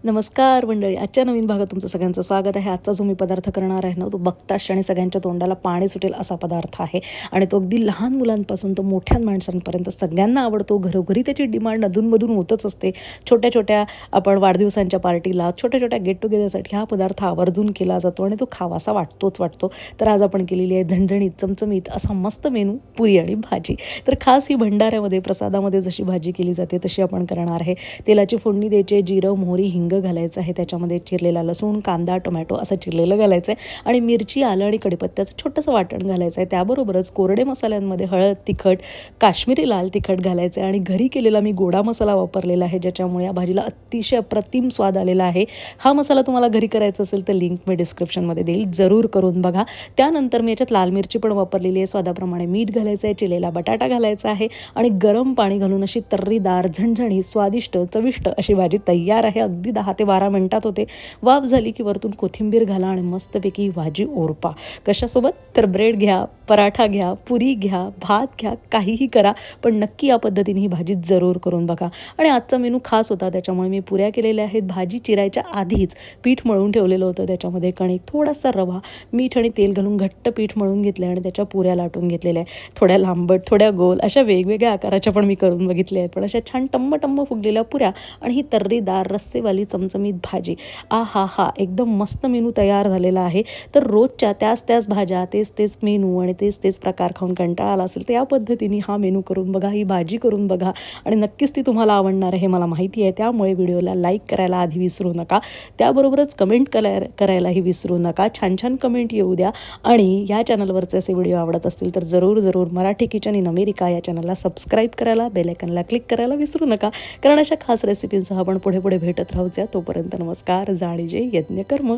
नमस्कार मंडळी, आजच्या नवीन भागात तुमचं सगळ्यांचं स्वागत आहे. आजचा जो मी पदार्थ करणार आहे ना, तो बघताच आणि सगळ्यांच्या तोंडाला पाणी सुटेल असा पदार्थ आहे. आणि तो अगदी लहान मुलांपासून तो मोठ्या माणसांपर्यंत सगळ्यांना आवडतो. घरोघरी त्याची डिमांड अधूनमधून होतच असते. छोट्या छोट्या आपण वाढदिवसांच्या पार्टीला, छोट्या छोट्या गेट टुगेदरसाठी हा पदार्थ आवर्जून केला जातो आणि तो खावासा वाटतो. तर आज आपण केलेली आहे झणझणीत चमचमीत असा मस्त मेनू, पुरी आणि भाजी. तर खास ही भंडाऱ्यामध्ये प्रसादामध्ये जशी भाजी केली जाते तशी आपण करणार आहे. तेलाची फोडणी द्यायची, जिरं मोहरी हिंग घालायचं आहे. त्याच्यामध्ये चिरलेला लसूण, कांदा, टोमॅटो असं चिरलेलं घालायचं आहे आणि मिरची, आलं आणि कढीपत्त्याचं छोटंसं वाटण घालायचं आहे. त्याबरोबरच कोरडे मसाल्यांमध्ये हळद, तिखट, काश्मीरी लाल तिखट घालायचं आहे आणि घरी केलेला मी गोडा मसाला वापरलेला आहे, ज्याच्यामुळे या भाजीला अतिशय अप्रतिम स्वाद आलेला आहे. हा मसाला तुम्हाला घरी करायचा असेल तर लिंक मी डिस्क्रिप्शनमध्ये देईल, जरूर करून बघा. त्यानंतर मी याच्यात लाल मिरची पण वापरलेली आहे. स्वादाप्रमाणे मीठ घालायचं आहे, चिरलेला बटाटा घालायचा आहे आणि गरम पाणी घालून अशी तर्रीदार, झणझणीत, स्वादिष्ट, चविष्ट अशी भाजी तयार आहे. अगदी 10 ते 12 मिनिटात होते. वाफ झाली की वरतून कोथिंबीर घाला आणि मस्तपैकी भाजी ओरपा. कशासोबत? तर ब्रेड घ्या, पराठा घ्या, पुरी घ्या, भात घ्या, काहीही करा, पण नक्की या पद्धतीने ही भाजी जरूर करून बघा. आणि आजचा मेनू खास होता, त्याच्यामुळे मी पुऱ्या केलेल्या आहेत. भाजी चिरायच्या आधीच पीठ मळून ठेवलेलं होतं. त्याच्यामध्ये कणिक, थोडासा रवा, मीठ आणि तेल घालून घट्ट पीठ मळून घेतलं आणि त्याच्या पुऱ्या लाटून घेतलेल्या आहे. थोड्या लांबट, थोड्या गोल, अशा वेगवेगळ्या आकाराच्या पण मी करून बघितल्या आहेत. पण अशा छान टम्म फुगलेल्या पुऱ्या आणि ही तर्रीदार रस्सेवाली चमचमीत भाजी, हा एकदम मस्त मेनू तयार झालेला आहे. तर रोजच्या त्याच भाज्या, तेच मेनू आणि तेच प्रकार खाऊन कंटाळा आला असेल तर या पद्धतीने हा मेनू करून बघा, ही भाजी करून बघा आणि नक्कीच ती तुम्हाला आवडणार आहे, मला माहिती आहे. त्यामुळे व्हिडिओला लाईक करायला आधी विसरू नका. त्याबरोबरच कमेंट करायलाही विसरू नका. छान कमेंट येऊ द्या. आणि या चॅनलवरचे असे व्हिडिओ आवडत असतील तर जरूर मराठी किचन इन अमेरिका या चॅनलला सबस्क्राईब करायला, बेल आयकॉनला क्लिक करायला विसरू नका. कारण अशा खास रेसिपींसह आपण पुढे भेटत राहूया. तोपर्यंत नमस्कार. जाणीजे यज्ञ कर्म.